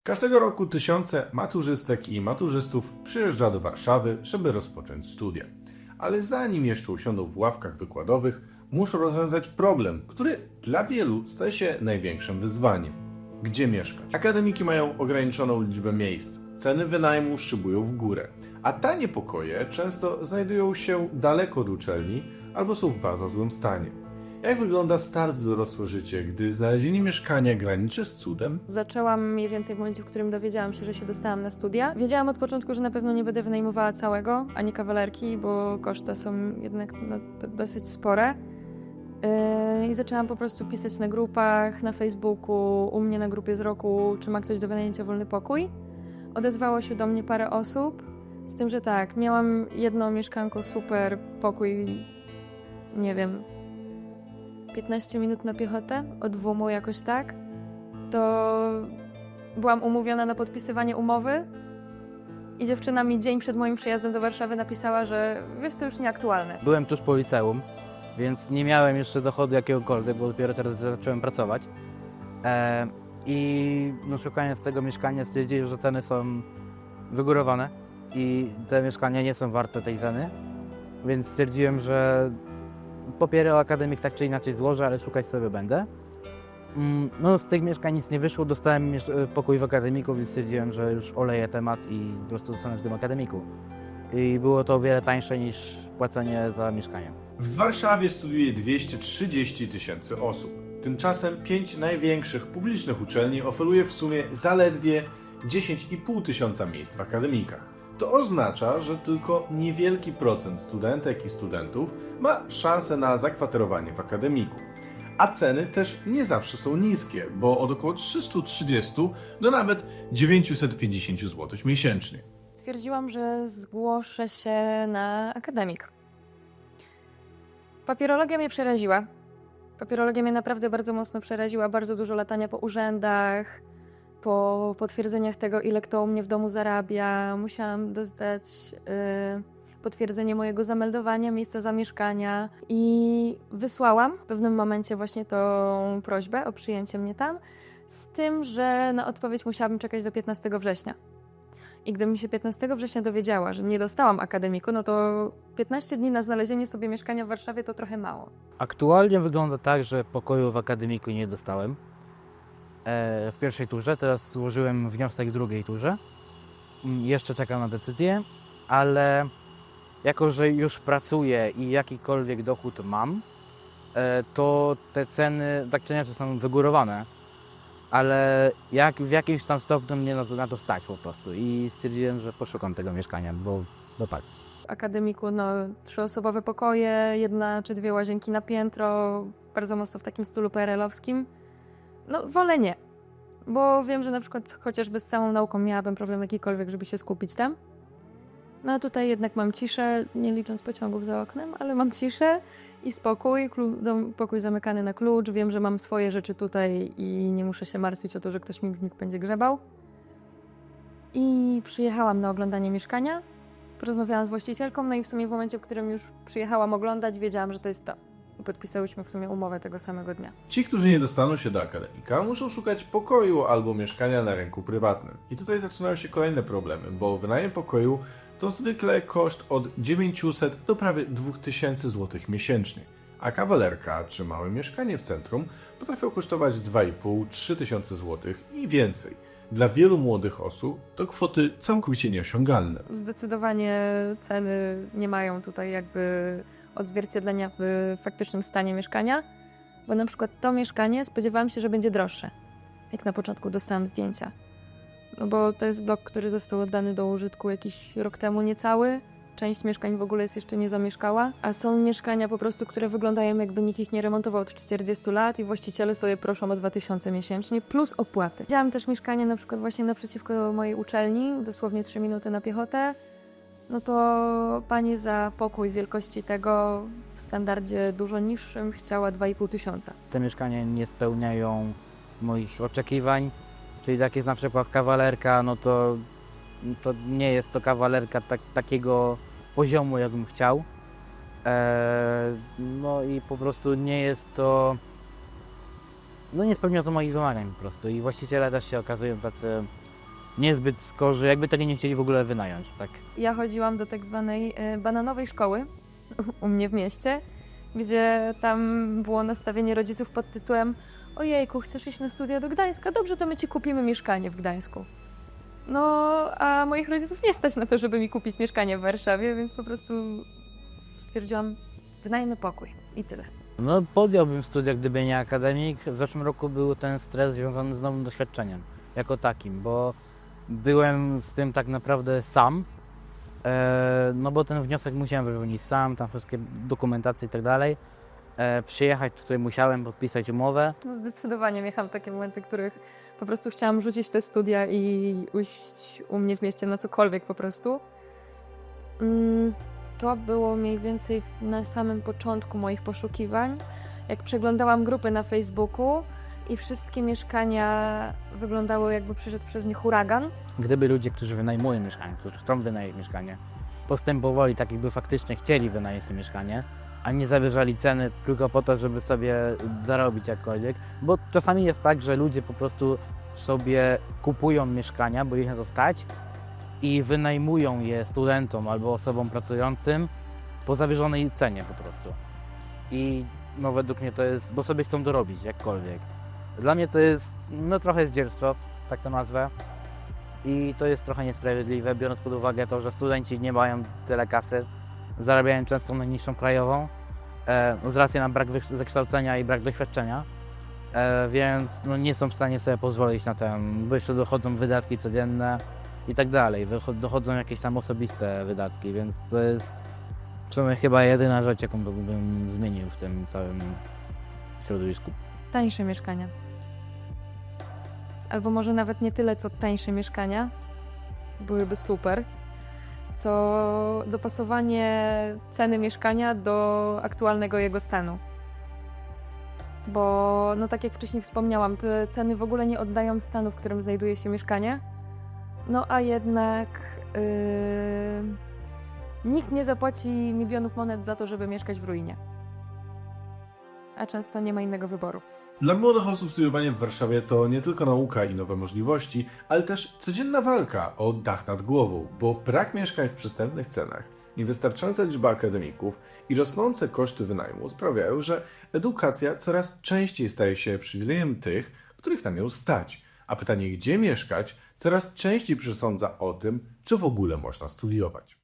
Każdego roku tysiące maturzystek i maturzystów przyjeżdża do Warszawy, żeby rozpocząć studia. Ale zanim jeszcze usiądą w ławkach wykładowych, muszą rozwiązać problem, który dla wielu staje się największym wyzwaniem. Gdzie mieszkać? Akademiki mają ograniczoną liczbę miejsc, ceny wynajmu szybują w górę, a tanie pokoje często znajdują się daleko od uczelni albo są w bardzo złym stanie. Jak wygląda start w dorosłe życie, gdy znalezienie mieszkania graniczy z cudem? Zaczęłam mniej więcej w momencie, w którym dowiedziałam się, że się dostałam na studia. Wiedziałam od początku, że na pewno nie będę wynajmowała całego, ani kawalerki, bo koszty są jednak dosyć spore. I zaczęłam po prostu pisać na grupach, na Facebooku, u mnie na grupie z roku, czy ma ktoś do wynajęcia wolny pokój. Odezwało się do mnie parę osób, z tym, że tak, miałam jedno mieszkanko, super pokój, nie wiem, 15 minut na piechotę, od WUM-u jakoś tak, to byłam umówiona na podpisywanie umowy i dziewczyna mi dzień przed moim przyjazdem do Warszawy napisała, że wiesz co, już nieaktualne. Byłem tuż po liceum, więc nie miałem jeszcze dochodu jakiegokolwiek, bo dopiero teraz zacząłem pracować. I szukając tego mieszkania stwierdziłem, że ceny są wygórowane i te mieszkania nie są warte tej ceny, więc stwierdziłem, że papiery o akademik tak czy inaczej złożę, ale szukać sobie będę. No z tych mieszkań nic nie wyszło, dostałem pokój w akademiku, więc stwierdziłem, że już oleję temat i po prostu zostanę w tym akademiku. I było to o wiele tańsze niż płacenie za mieszkanie. W Warszawie studiuje 230 tysięcy osób. Tymczasem 5 największich publicznych uczelni oferuje w sumie zaledwie 10,5 tysiąca miejsc w akademikach. To oznacza, że tylko niewielki procent studentek i studentów ma szansę na zakwaterowanie w akademiku. A ceny też nie zawsze są niskie, bo od około 330 do nawet 950 zł miesięcznie. Stwierdziłam, że zgłoszę się na akademik. Papierologia mnie przeraziła. Papierologia mnie naprawdę bardzo mocno przeraziła. Bardzo dużo latania po urzędach, po potwierdzeniach tego, ile kto u mnie w domu zarabia. Musiałam dostać potwierdzenie mojego zameldowania, miejsca zamieszkania i wysłałam w pewnym momencie właśnie tą prośbę o przyjęcie mnie tam, z tym, że na odpowiedź musiałabym czekać do 15 września. I gdybym się 15 września dowiedziała, że nie dostałam akademiku, no to 15 dni na znalezienie sobie mieszkania w Warszawie to trochę mało. Aktualnie wygląda tak, że pokoju w akademiku nie dostałem w pierwszej turze, teraz złożyłem wniosek w drugiej turze. Jeszcze czekam na decyzję, ale jako, że już pracuję i jakikolwiek dochód mam, to te ceny tak czy inaczej są wygórowane, ale w jakimś tam stopniu mnie na to stać po prostu i stwierdziłem, że poszukam tego mieszkania, bo tak. W akademiku 3-osobowe pokoje, 1 czy 2 łazienki na piętro, bardzo mocno w takim stylu PRL-owskim. No wolę nie, bo wiem, że na przykład chociażby z całą nauką miałabym problem jakikolwiek, żeby się skupić tam. No a tutaj jednak mam ciszę, nie licząc pociągów za oknem, ale mam ciszę i spokój, pokój zamykany na klucz, wiem, że mam swoje rzeczy tutaj i nie muszę się martwić o to, że ktoś mi w nich będzie grzebał. I przyjechałam na oglądanie mieszkania, porozmawiałam z właścicielką, no i w sumie w momencie, w którym już przyjechałam oglądać, wiedziałam, że to jest to. I podpisałyśmy w sumie umowę tego samego dnia. Ci, którzy nie dostaną się do akademika, muszą szukać pokoju albo mieszkania na rynku prywatnym. I tutaj zaczynają się kolejne problemy, bo wynajem pokoju to zwykle koszt od 900 do prawie 2000 zł miesięcznie, a kawalerka czy małe mieszkanie w centrum potrafią kosztować 2,5-3 tysiące zł i więcej. Dla wielu młodych osób to kwoty całkowicie nieosiągalne. Zdecydowanie ceny nie mają tutaj jakby odzwierciedlenia w faktycznym stanie mieszkania, bo na przykład to mieszkanie spodziewałam się, że będzie droższe, jak na początku dostałam zdjęcia. No bo to jest blok, który został oddany do użytku jakiś rok temu niecały. Część mieszkań w ogóle jest jeszcze nie zamieszkała, a są mieszkania po prostu, które wyglądają jakby nikt ich nie remontował od 40 lat i właściciele sobie proszą o 2000 miesięcznie plus opłaty. Widziałam też mieszkanie na przykład właśnie naprzeciwko mojej uczelni, dosłownie 3 minuty na piechotę. No to pani za pokój wielkości tego w standardzie dużo niższym chciała 2500. Te mieszkania nie spełniają moich oczekiwań, czyli tak jest na przykład kawalerka, no to nie jest to kawalerka takiego poziomu, jakbym chciał. No i po prostu nie jest to, no nie spełnia to moich wymagań po prostu i właściciele też się okazują tacy niezbyt skorzy, jakby tego nie chcieli w ogóle wynająć, tak. Ja chodziłam do tak zwanej bananowej szkoły u mnie w mieście, gdzie tam było nastawienie rodziców pod tytułem: ojejku, chcesz iść na studia do Gdańska? Dobrze, to my ci kupimy mieszkanie w Gdańsku. No, a moich rodziców nie stać na to, żeby mi kupić mieszkanie w Warszawie, więc po prostu stwierdziłam, wynajmę pokój i tyle. No podjąłbym studia, gdyby nie akademik. W zeszłym roku był ten stres związany z nowym doświadczeniem, jako takim, bo byłem z tym tak naprawdę sam, no bo ten wniosek musiałem wypełnić sam, tam wszystkie dokumentacje i tak dalej. Przyjechać tutaj musiałem, podpisać umowę. No zdecydowanie miałam takie momenty, w których po prostu chciałam rzucić te studia i ujść u mnie w mieście na cokolwiek po prostu. To było mniej więcej na samym początku moich poszukiwań, jak przeglądałam grupy na Facebooku i wszystkie mieszkania wyglądały, jakby przeszedł przez nie huragan. Gdyby ludzie, którzy wynajmują mieszkanie, którzy chcą wynająć mieszkanie, postępowali tak, jakby faktycznie chcieli wynająć sobie mieszkanie, a nie zawyżali ceny tylko po to, żeby sobie zarobić jakkolwiek, bo czasami jest tak, że ludzie po prostu sobie kupują mieszkania, bo ich na to stać i wynajmują je studentom albo osobom pracującym po zawyżonej cenie po prostu. I no według mnie to jest, bo sobie chcą dorobić jakkolwiek. Dla mnie to jest no trochę zdzierstwo, tak to nazwę. I to jest trochę niesprawiedliwe, biorąc pod uwagę to, że studenci nie mają tyle kasy, zarabiają często najniższą krajową, z racji na brak wykształcenia i brak doświadczenia, więc no, nie są w stanie sobie pozwolić na ten, bo jeszcze dochodzą wydatki codzienne i tak dalej, dochodzą jakieś tam osobiste wydatki, więc to jest w sumie chyba jedyna rzecz, jaką bym zmienił w tym całym środowisku. Tańsze mieszkania. Albo może nawet nie tyle, co tańsze mieszkania, byłyby super, co dopasowanie ceny mieszkania do aktualnego jego stanu. Bo, no tak jak wcześniej wspomniałam, te ceny w ogóle nie oddają stanu, w którym znajduje się mieszkanie. No a jednak nikt nie zapłaci milionów monet za to, żeby mieszkać w ruinie. A często nie ma innego wyboru. Dla młodych osób studiowanie w Warszawie to nie tylko nauka i nowe możliwości, ale też codzienna walka o dach nad głową, bo brak mieszkań w przystępnych cenach, niewystarczająca liczba akademików i rosnące koszty wynajmu sprawiają, że edukacja coraz częściej staje się przywilejem tych, których na nią stać, a pytanie, gdzie mieszkać, coraz częściej przesądza o tym, czy w ogóle można studiować.